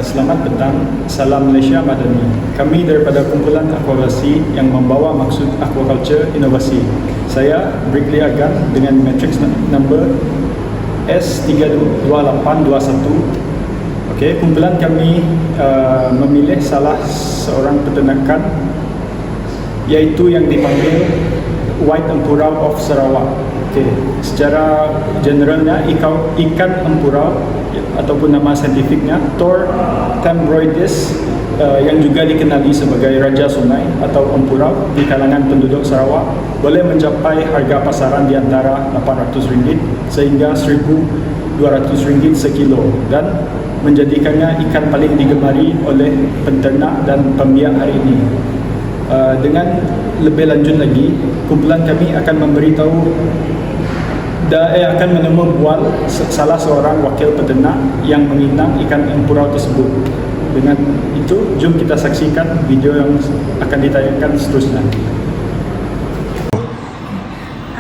Selamat petang, salam Malaysia Madani. Kami daripada kumpulan Aquabasi yang membawa maksud aquaculture inovasi. Saya Brickley Agan dengan matrix number S32821. Okey, kumpulan kami memilih salah seorang peternakan iaitu yang dipanggil White Empurau of Sarawak. Okey, secara generalnya ikan empurau ataupun nama saintifiknya Thor tambroides yang juga dikenali sebagai Raja Sungai atau empurau di kalangan penduduk Sarawak boleh mencapai harga pasaran di antara RM800 sehingga RM1,200 sekilo dan menjadikannya ikan paling digemari oleh penternak dan pembiak hari ini. Dengan lebih lanjut lagi, kumpulan kami akan memberitahu akan menemu bual salah seorang wakil peternak yang menginang ikan empurau tersebut. Dengan itu, jom kita saksikan video yang akan ditayangkan seterusnya.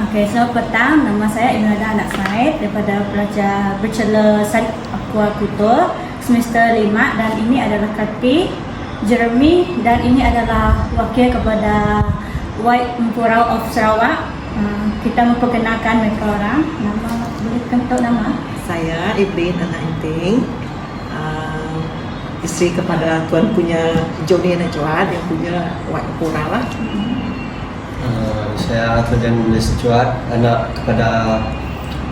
Okay, selamat petang. Nama saya Imelda Anak Said daripada Pelajar Bachelor Science Aquaculture semester 5 dan ini adalah Karti, Jeremy dan ini adalah wakil kepada White Empurau of Sarawak. Kita memperkenalkan mereka orang. Nama, boleh kentuk nama? Saya Ibrin Anak Inting, isteri kepada tuan punya Joni Najwa yang punya White Empurau lah. Saya Tuan Malaysia Cuat, anak kepada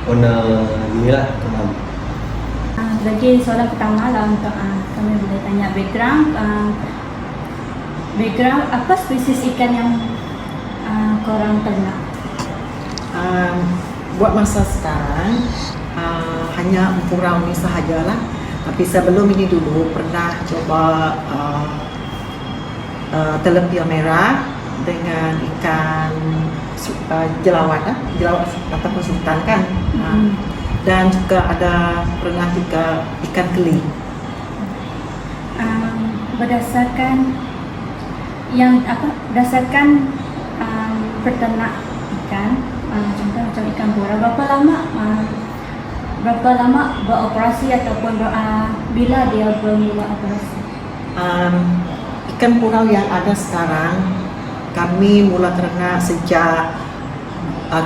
owner ni lah, Tuan. Lagi soalan pertama lah untuk kami boleh tanya background apa spesies ikan yang korang ternak? Buat masa sekarang hanya empurau ni sahajalah. Tapi sebelum ini dulu pernah coba telepia merah dengan ikan jelawat ataupun sultan kan. Dan juga pernah juga ikan keli. Berdasarkan peternak ikan, contoh macam ikan bora, berapa lama beroperasi ataupun bila dia bermula operasi? Ikan purau yang ada sekarang kami mula ternak sejak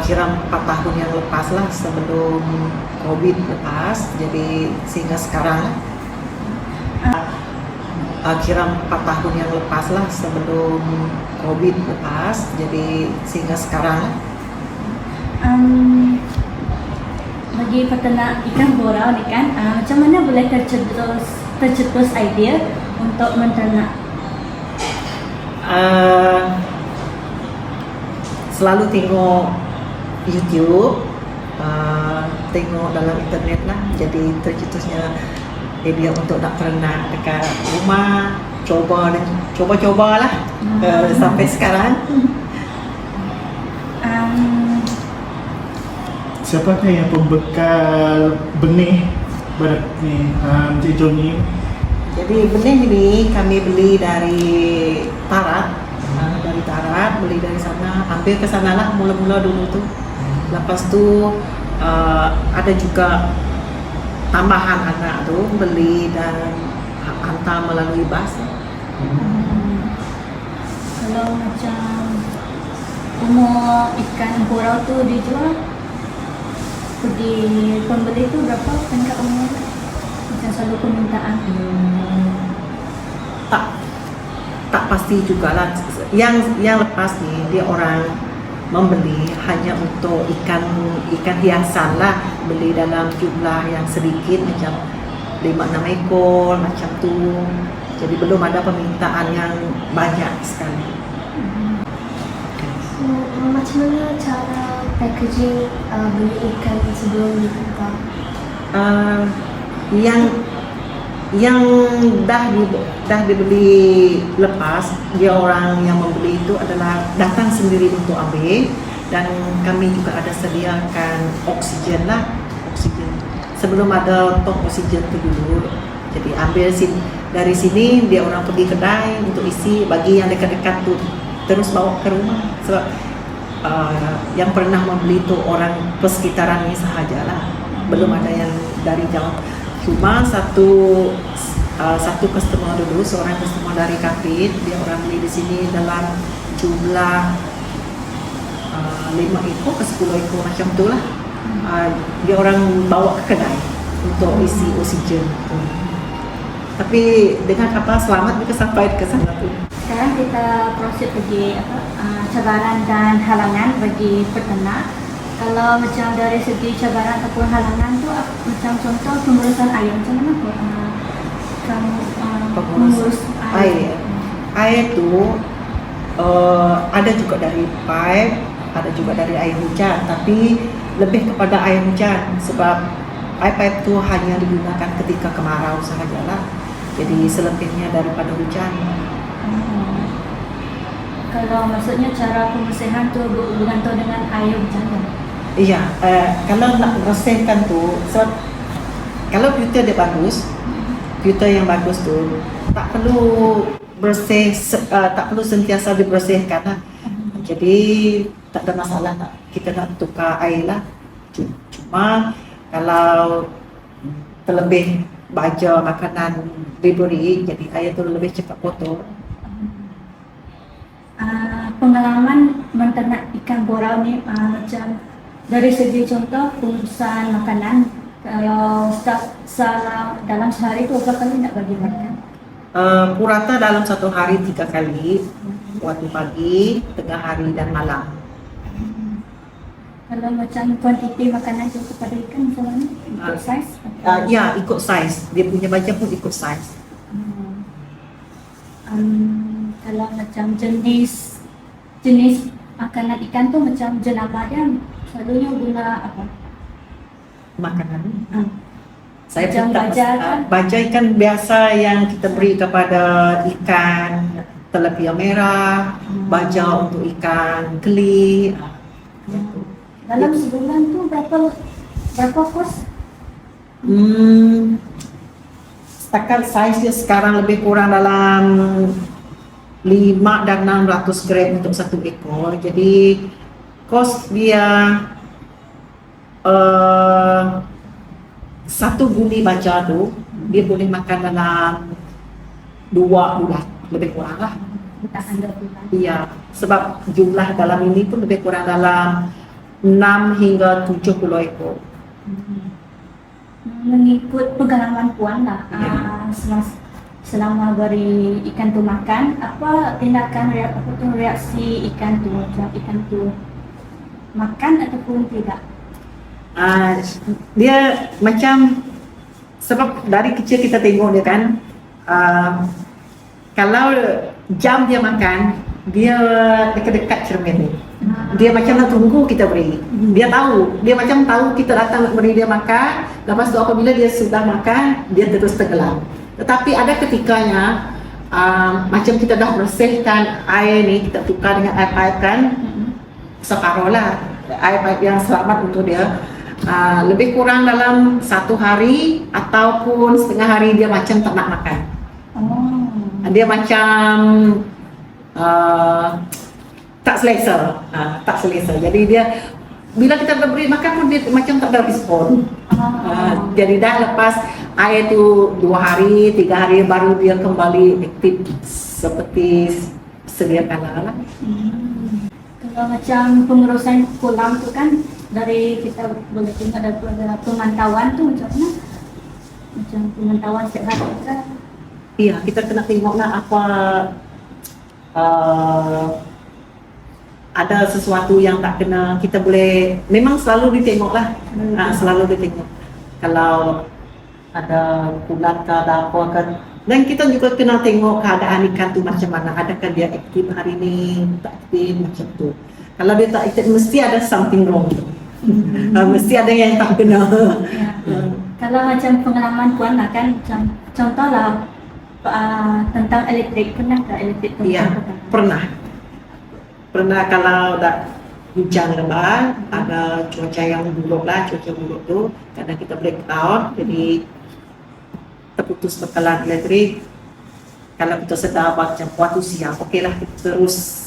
kira 4 tahun yang lepas lah, sebelum COVID lepas, jadi sehingga sekarang kira 4 tahun yang lepas lah, sebelum COVID lepas, jadi sehingga sekarang. Bagi peternak ikan borau ni kan, macam mana boleh tercetus idea untuk menternak? Selalu tengok YouTube, tengok dalam internet lah, jadi tercetusnya idea untuk nak ternak dekat rumah, coba lah sampai sekarang. Siapakah yang pembekal benih pada ni Encik Joni? Jadi benih ni kami beli dari Tarat, beli dari sana, ambil ke sana lah mula-mula dulu tu. Lepas tu ada juga tambahan anak tu beli dan hantar melalui bas. Kalau macam umur ikan empurau tu dijual, di pembeli tu berapa tingkat umur? Macam selalu permintaan. Tak pasti jugalah. Yang lepas ni dia orang membeli hanya untuk ikan hiasan lah, beli dalam jumlah yang sedikit macam 5-6 ekor macam tu. Jadi belum ada permintaan yang banyak sekali. So, macam mana cara packaging beli ikan sebelum dihantar? Yang dah dibeli lepas, dia orang yang membeli itu adalah datang sendiri untuk ambil, dan kami juga ada sediakan oksigen sebelum ada tong oksigen tu dulu. Jadi ambil dari sini, dia orang pergi kedai untuk isi, bagi yang dekat-dekat tu terus bawa ke rumah. Sebab yang pernah membeli tu orang persekitaran ini sahajalah, belum ada yang dari jauh. Cuma satu satu customer dulu, seorang customer dari Kapit, dia orang beli di sini dalam jumlah 5 ekor ke 10 ekor macam tu lah. Dia orang bawa ke kedai untuk isi oksigen. Tapi dengan kapal selamat kita sampai ke sana tu. Sekarang kita proses bagi cabaran dan halangan bagi peternak. Kalau macam dari segi cabaran ataupun halangan tu macam contoh pengurusan air macam mana tu? Kamu mengurus air. Air tu ada juga dari pipe, ada juga dari air hujan, tapi lebih kepada air hujan sebab pipe tu hanya digunakan ketika kemarau sahajalah. Jadi selebihnya daripada hujan. Kalau maksudnya cara pembersihan tu bergantung dengan air hujan kan? Iya, kalau nak bersihkan tu, sebab kalau filter dia bagus, filter yang bagus tu tak perlu bersih, tak perlu sentiasa dibersihkan lah. Jadi tak ada masalah nak kita nak tukar air lah. Cuma kalau terlebih baja makanan diberi, jadi air tu lebih cepat kotor. Pengalaman menternak ikan borau ni macam dari segi contoh pengurusan makanan, kalau dalam sehari tu berapa kali nak bagi makan? Purata dalam satu hari 3 kali, waktu pagi, tengah hari dan malam. Kalau macam kuantiti makanan tu kepada ikan macam mana? Ikut saiz? Ya, ikut saiz. Dia punya baja pun ikut saiz. Kalau macam jenis makanan ikan tu macam jenama dia selalunya guna apa? Makanan. Saya Macam pun tak baja kan? baja ikan biasa yang kita beri kepada ikan telepia merah, baja untuk ikan keli. Dalam sebulan tu berapa kos? Setakat saiz dia sekarang lebih kurang dalam 5 dan 600 gram untuk satu ekor. Jadi kos dia satu guni baja tu dia boleh makan dalam 2 bulan lebih kurang lah. Tahan 2 bulan. Iya, sebab jumlah dalam ini pun lebih kurang dalam 6 hingga 70 ekor. Mengikut pengalaman puan lah, selama beri ikan tu makan, apa tindakan reaksi ikan tu, macam ikan tu makan ataupun tidak? Dia macam sebab dari kecil kita tengok dia kan, kalau jam dia makan, dia dekat-dekat cermin ni. Dia macam nak tunggu kita beri. Dia tahu, dia macam tahu kita datang nak beri dia makan. Lepas tu apabila dia sudah makan, dia terus tenggelam. Tetapi ada ketikanya macam kita dah bersihkan air ni, kita tukar dengan air pipe kan, separuh lah air pipe yang selamat untuk dia. Lebih kurang dalam 1 hari ataupun setengah hari dia macam tak nak makan. Dia macam tak selesa, Jadi dia bila kita beri makan pun dia macam tak ada respon. Jadi dah lepas air tu 2 hari, 3 hari baru dia kembali aktif seperti sedia kala lah. Kalau macam pengurusan kolam tu kan, dari kita boleh tengok ada pemantauan tu macam mana? Macam pemantauan setiap hari kan? Iya, kita kena tengoklah apa ada sesuatu yang tak kena, kita boleh memang selalu ditengoklah, selalu ditengok. Kalau ada kulat ke ada apa kan, dan kita juga kena tengok keadaan ikan tu macam mana, adakah dia aktif hari ni, tak aktif macam tu. Kalau dia tak aktif mesti ada something wrong. Mesti ada yang tak kena. Kalau macam pengalaman puan lah kan, macam contohlah tentang elektrik, pernah tak elektrik? Iya, pernah kalau dah hujan lebat, ada cuaca yang buruk lah, cuaca buruk tu kadang kita blackout, jadi terputus bekalan elektrik. Kalau kita sedar macam waktu siang, okey lah kita terus.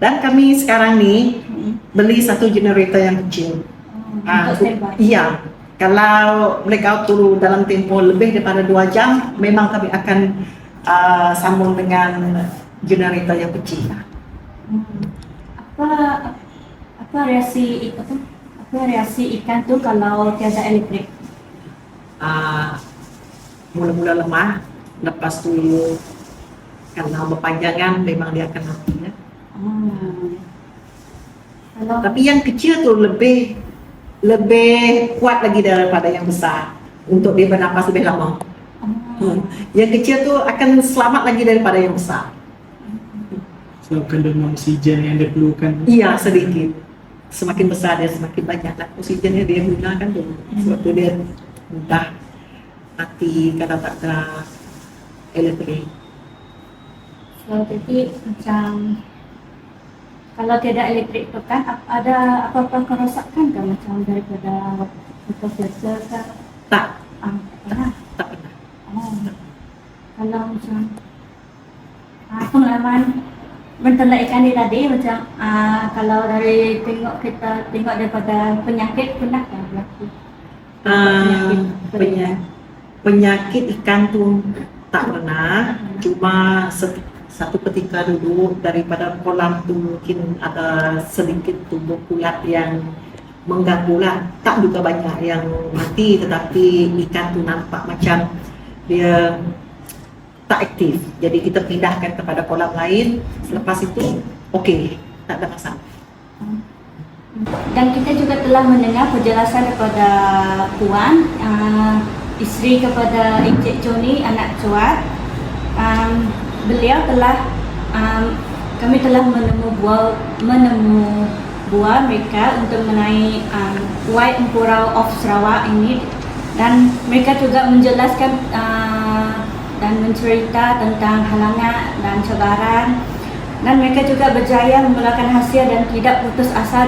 Dan kami sekarang ni beli satu generator yang kecil. Untuk standby? Iya, Kalau blackout turun dalam tempoh lebih daripada 2 jam, memang kami akan sambung dengan generator yang kecil. Apa apa reaksi ikan tu kalau tiada elektrik? Mula-mula lemah, lepas tu kalau berpanjangan memang dia akan mati ya. Kalau Tapi yang kecil tu lebih kuat lagi daripada yang besar untuk dia bernapas lebih lama. Yang kecil tu akan selamat lagi daripada yang besar. So kandungan oksigen yang dia perlukan. Iya, sedikit. Semakin besar dia semakin banyak lah oksigennya dia gunakan tu. Sebab tu dia mudah mati kalau tak ada elektrik. jadi macam kalau tiada elektrik tu kan ada apa-apa kerosakan kan macam daripada motor filter ke? Tak, Pernah? tak pernah. Kalau macam pengalaman menternak ikan ni tadi macam kalau dari tengok daripada penyakit pernah kan berlaku? Penyakit ikan tu tak pernah, cuma satu ketika dulu daripada kolam tu mungkin ada sedikit tumbuh kulat yang mengganggu lah. Tak juga banyak yang mati, tetapi ikan tu nampak macam dia tak aktif. Jadi kita pindahkan kepada kolam lain. Selepas itu okey, tak ada masalah. Dan kita juga telah mendengar penjelasan daripada Puan, isteri kepada Encik Joni, anak cuat. Beliau telah kami telah menemu buah mereka untuk menaik White Empurau of Sarawak ini, dan mereka juga menjelaskan dan mencerita tentang halangan dan cabaran, dan mereka juga berjaya memulakan hasil dan tidak putus asa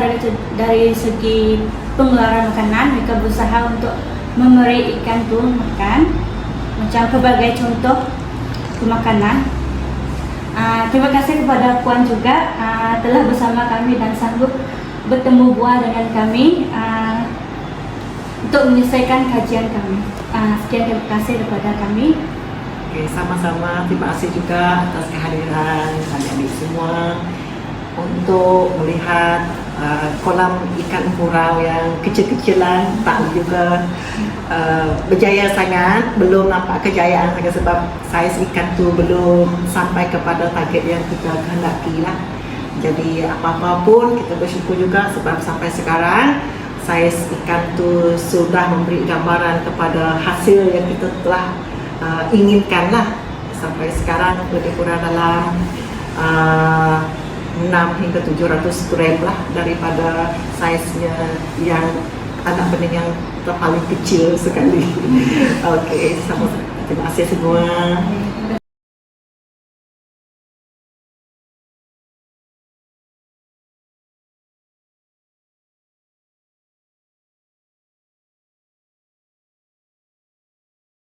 dari segi pengeluaran makanan. Mereka berusaha untuk memberi ikan tu makan macam pelbagai contoh pemakanan. Terima kasih kepada Puan juga telah bersama kami dan sanggup bertemu buah dengan kami untuk menyelesaikan kajian kami. Sekian, terima kasih kepada kami. Okey, sama-sama. Terima kasih juga atas kehadiran adik-adik semua untuk melihat kolam ikan empurau yang kecil-kecilan, tak juga berjaya sangat. Belum nampak kejayaan sangat sebab saiz ikan tu belum sampai kepada target yang kita kehendaki lah. Jadi apa-apa pun kita bersyukur juga sebab sampai sekarang saiz ikan tu sudah memberi gambaran kepada hasil yang kita telah inginkan lah. Sampai sekarang lebih kurang dalam 6 hingga 700 gram lah daripada saiznya yang anak benih yang paling kecil sekali. Okey, sama-sama. Terima kasih semua.